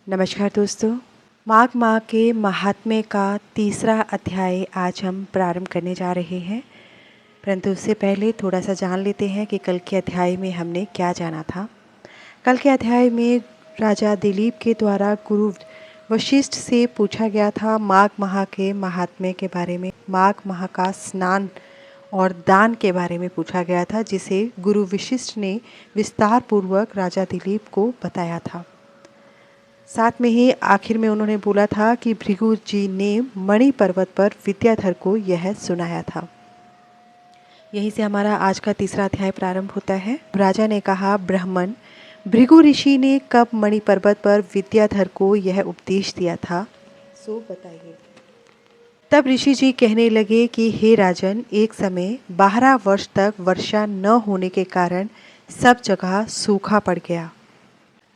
नमस्कार दोस्तों। माघ माह के महात्म्य का तीसरा अध्याय आज हम प्रारंभ करने जा रहे हैं। परंतु उससे पहले थोड़ा सा जान लेते हैं कि कल के अध्याय में हमने क्या जाना था। कल के अध्याय में राजा दिलीप के द्वारा गुरु वशिष्ठ से पूछा गया था माघ माह के महात्म्य के बारे में, माघ माह का स्नान और दान के बारे में पूछा गया था, जिसे गुरु वशिष्ठ ने विस्तार पूर्वक राजा दिलीप को बताया था। साथ में ही आखिर में उन्होंने बोला था कि भृगु जी ने मणि पर्वत पर विद्याधर को यह सुनाया था। यहीं से हमारा आज का तीसरा अध्याय प्रारंभ होता है। राजा ने कहा, ब्राह्मण, भृगु ऋषि ने कब मणि पर्वत पर विद्याधर को यह उपदेश दिया था, सो बताइए। तब ऋषि जी कहने लगे कि हे राजन, एक समय 12 वर्ष तक वर्षा न होने के कारण सब जगह सूखा पड़ गया।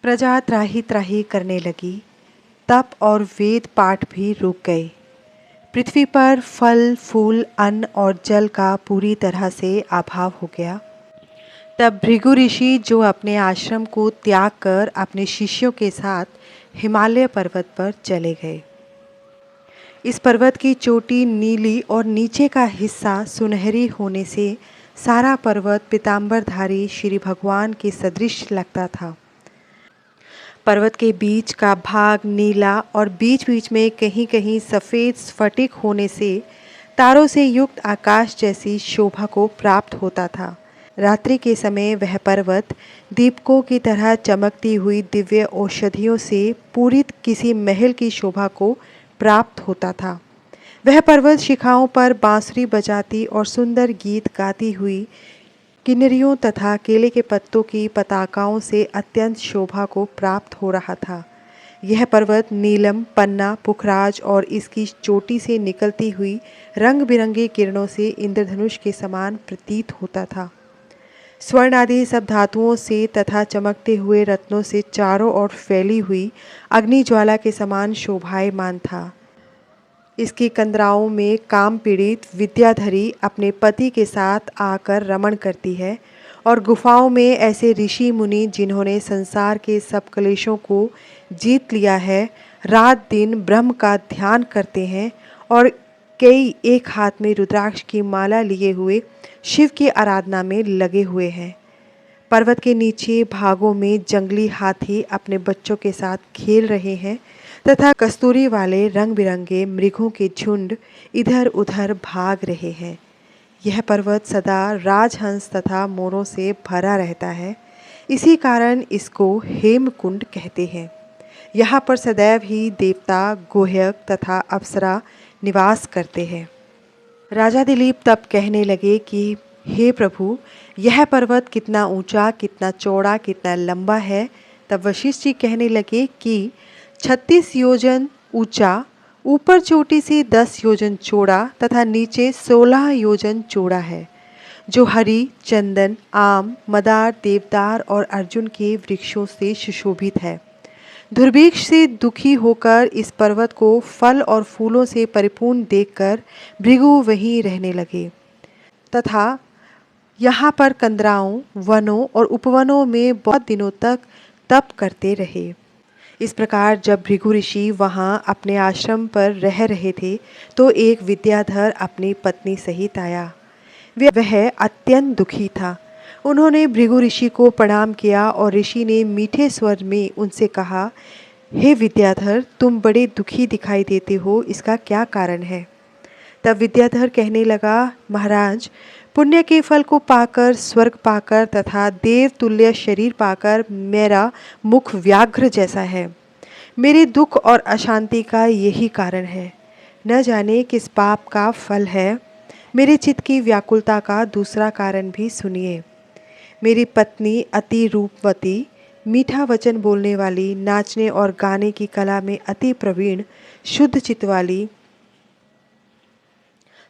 प्रजा त्राही त्राही करने लगी। तप और वेद पाठ भी रुक गए। पृथ्वी पर फल फूल अन्न और जल का पूरी तरह से अभाव हो गया। तब भृगु ऋषि, जो अपने आश्रम को त्याग कर अपने शिष्यों के साथ हिमालय पर्वत पर चले गए। इस पर्वत की चोटी नीली और नीचे का हिस्सा सुनहरी होने से सारा पर्वत पीतांबरधारी श्री भगवान के सदृश लगता था। पर्वत के बीच का भाग नीला और बीच बीच में कहीं कहीं सफ़ेद स्फटिक होने से तारों से युक्त आकाश जैसी शोभा को प्राप्त होता था। रात्रि के समय वह पर्वत दीपकों की तरह चमकती हुई दिव्य औषधियों से पूरित किसी महल की शोभा को प्राप्त होता था। वह पर्वत शिखाओं पर बांसुरी बजाती और सुंदर गीत गाती हुई किन्नरियों तथा केले के पत्तों की पताकाओं से अत्यंत शोभा को प्राप्त हो रहा था। यह पर्वत नीलम, पन्ना, पुखराज और इसकी चोटी से निकलती हुई रंग बिरंगी किरणों से इंद्रधनुष के समान प्रतीत होता था। स्वर्ण आदि सब धातुओं से तथा चमकते हुए रत्नों से चारों ओर फैली हुई अग्नि ज्वाला के समान शोभायमान था। इसकी कंदराओं में काम पीड़ित विद्याधरी अपने पति के साथ आकर रमण करती है और गुफाओं में ऐसे ऋषि मुनि, जिन्होंने संसार के सब क्लेशों को जीत लिया है, रात दिन ब्रह्म का ध्यान करते हैं और कई एक हाथ में रुद्राक्ष की माला लिए हुए शिव की आराधना में लगे हुए हैं। पर्वत के नीचे भागों में जंगली हाथी अपने बच्चों के साथ खेल रहे हैं तथा कस्तूरी वाले रंग बिरंगे मृगों के झुंड इधर उधर भाग रहे हैं। यह पर्वत सदा राजहंस तथा मोरों से भरा रहता है। इसी कारण इसको हेमकुंड कहते हैं। यहाँ पर सदैव ही देवता, गुह्यक तथा अप्सरा निवास करते हैं। राजा दिलीप तब कहने लगे कि हे प्रभु, यह पर्वत कितना ऊंचा, कितना चौड़ा, कितना लंबा है। तब वशिष्ठ जी कहने लगे कि 36 योजन ऊंचा, ऊपर चोटी से 10 योजन चौड़ा तथा नीचे 16 योजन चौड़ा है, जो हरी, चंदन, आम, मदार, देवदार और अर्जुन के वृक्षों से सुशोभित है। दुर्भिक्ष से दुखी होकर इस पर्वत को फल और फूलों से परिपूर्ण देखकर भृगु वहीं रहने लगे तथा यहाँ पर कंदराओं, वनों और उपवनों में बहुत दिनों तक तप करते रहे। इस प्रकार जब भृगु ऋषि वहाँ अपने आश्रम पर रह रहे थे तो एक विद्याधर अपनी पत्नी सहित आया। वह अत्यंत दुखी था। उन्होंने भृगु ऋषि को प्रणाम किया और ऋषि ने मीठे स्वर में उनसे कहा, हे विद्याधर, तुम बड़े दुखी दिखाई देते हो, इसका क्या कारण है? तब विद्याधर कहने लगा, महाराज, पुण्य के फल को पाकर, स्वर्ग पाकर तथा देव तुल्य शरीर पाकर मेरा मुख व्याघ्र जैसा है। मेरे दुख और अशांति का यही कारण है। न जाने किस पाप का फल है। मेरे चित्त की व्याकुलता का दूसरा कारण भी सुनिए। मेरी पत्नी अति रूपवती, मीठा वचन बोलने वाली, नाचने और गाने की कला में अति प्रवीण, शुद्ध चित्त वाली,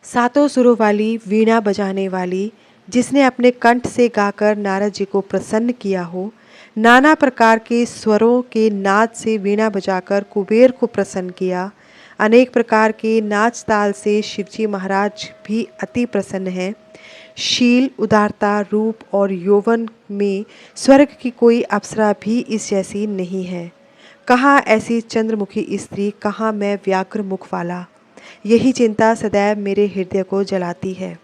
सातों सुरों वाली, वीणा बजाने वाली, जिसने अपने कंठ से गाकर नारद जी को प्रसन्न किया हो, नाना प्रकार के स्वरों के नाद से वीणा बजाकर कुबेर को प्रसन्न किया, अनेक प्रकार के नाच ताल से शिवजी महाराज भी अति प्रसन्न हैं। शील, उदारता, रूप और यौवन में स्वर्ग की कोई अप्सरा भी इस जैसी नहीं है। कहाँ ऐसी चंद्रमुखी स्त्री, कहाँ मैं व्याघ्र मुख वाला। यही चिंता सदैव मेरे हृदय को जलाती है।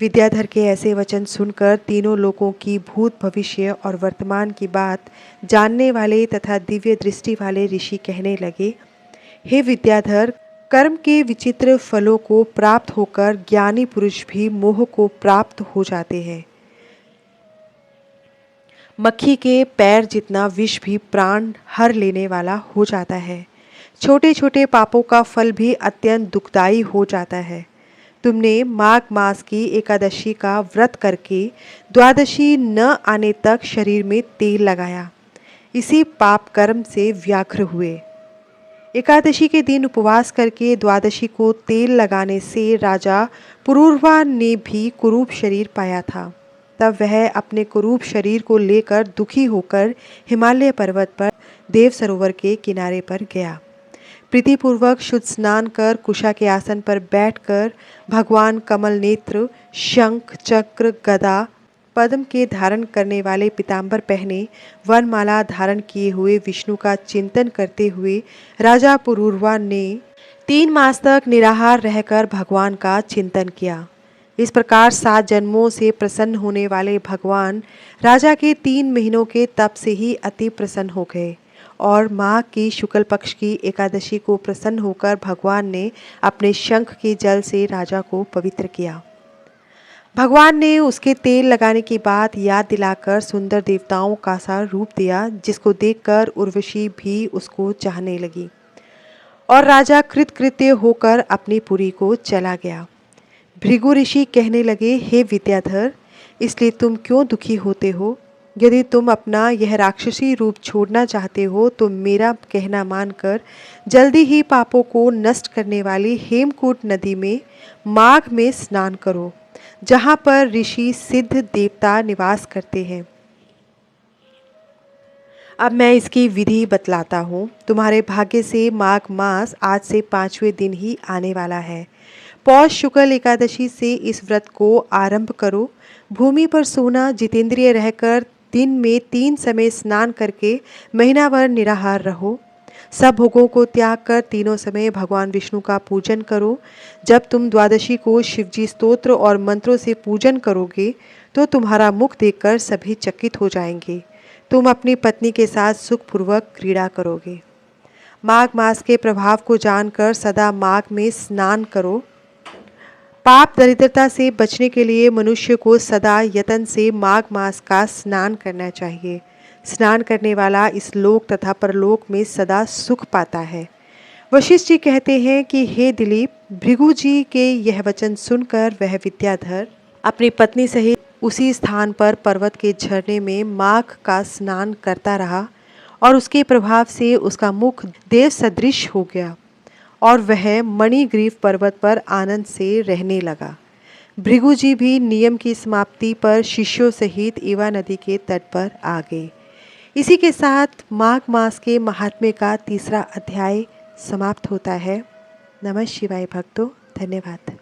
विद्याधर के ऐसे वचन सुनकर तीनों लोगों की भूत भविष्य और वर्तमान की बात जानने वाले तथा दिव्य दृष्टि वाले ऋषि कहने लगे, हे विद्याधर, कर्म के विचित्र फलों को प्राप्त होकर ज्ञानी पुरुष भी मोह को प्राप्त हो जाते हैं। मक्खी के पैर जितना विष भी प्राण हर लेने वाला हो जाता है। छोटे छोटे पापों का फल भी अत्यंत दुखदायी हो जाता है। तुमने माघ मास की एकादशी का व्रत करके द्वादशी न आने तक शरीर में तेल लगाया, इसी पाप कर्म से व्याघ्र हुए। एकादशी के दिन उपवास करके द्वादशी को तेल लगाने से राजा पुरूरवा ने भी कुरूप शरीर पाया था। तब वह अपने कुरूप शरीर को लेकर दुखी होकर हिमालय पर्वत पर देव सरोवर के किनारे पर गया। प्रीतिपूर्वक शुद्ध स्नान कर कुशा के आसन पर बैठकर भगवान कमल नेत्र, शंख, चक्र, गदा, पद्म के धारण करने वाले पीताम्बर पहने वनमाला धारण किए हुए विष्णु का चिंतन करते हुए राजा पुरूरवा ने 3 मास तक निराहार रहकर भगवान का चिंतन किया। इस प्रकार 7 जन्मों से प्रसन्न होने वाले भगवान राजा के 3 महीनों के तप से ही अति प्रसन्न हो गए और माघ की शुक्ल पक्ष की एकादशी को प्रसन्न होकर भगवान ने अपने शंख के जल से राजा को पवित्र किया। भगवान ने उसके तेल लगाने की बात याद दिलाकर सुंदर देवताओं का सा रूप दिया, जिसको देखकर उर्वशी भी उसको चाहने लगी और राजा कृतकृत्य होकर अपनी पुरी को चला गया। भृगु ऋषि कहने लगे, हे विद्याधर, इसलिए तुम क्यों दुखी होते हो? यदि तुम अपना यह राक्षसी रूप छोड़ना चाहते हो तो मेरा कहना मानकर जल्दी ही पापों को नष्ट करने वाली हेमकूट नदी में माघ में स्नान करो, जहाँ पर ऋषि सिद्ध देवता निवास करते हैं। अब मैं इसकी विधि बतलाता हूँ। तुम्हारे भाग्य से माघ मास आज से 5वें दिन ही आने वाला है। पौष शुक्ल एकादशी से इस व्रत को आरंभ करो। भूमि पर सोना, जितेंद्रिय रहकर दिन में 3 समय स्नान करके महीना भर निराहार रहो। सब भोगों को त्याग कर तीनों समय भगवान विष्णु का पूजन करो। जब तुम द्वादशी को शिवजी स्तोत्र और मंत्रों से पूजन करोगे तो तुम्हारा मुख देखकर सभी चकित हो जाएंगे। तुम अपनी पत्नी के साथ सुखपूर्वक क्रीड़ा करोगे। माघ मास के प्रभाव को जानकर सदा माघ में स्नान करो। पाप दरिद्रता से बचने के लिए मनुष्य को सदा यतन से माघ मास का स्नान करना चाहिए। स्नान करने वाला इस लोक तथा परलोक में सदा सुख पाता है। वशिष्ठ जी कहते हैं कि हे दिलीप, भृगु जी के यह वचन सुनकर वह विद्याधर अपनी पत्नी सहित उसी स्थान पर पर्वत के झरने में माघ का स्नान करता रहा और उसके प्रभाव से उसका मुख देव सदृश हो गया और वह मणिग्रीव पर्वत पर आनंद से रहने लगा। भृगु जी भी नियम की समाप्ति पर शिष्यों सहित ईवा नदी के तट पर आ गए। इसी के साथ माघ मास के महात्म्य का 3रा अध्याय समाप्त होता है। नमः शिवाय भक्तों, धन्यवाद।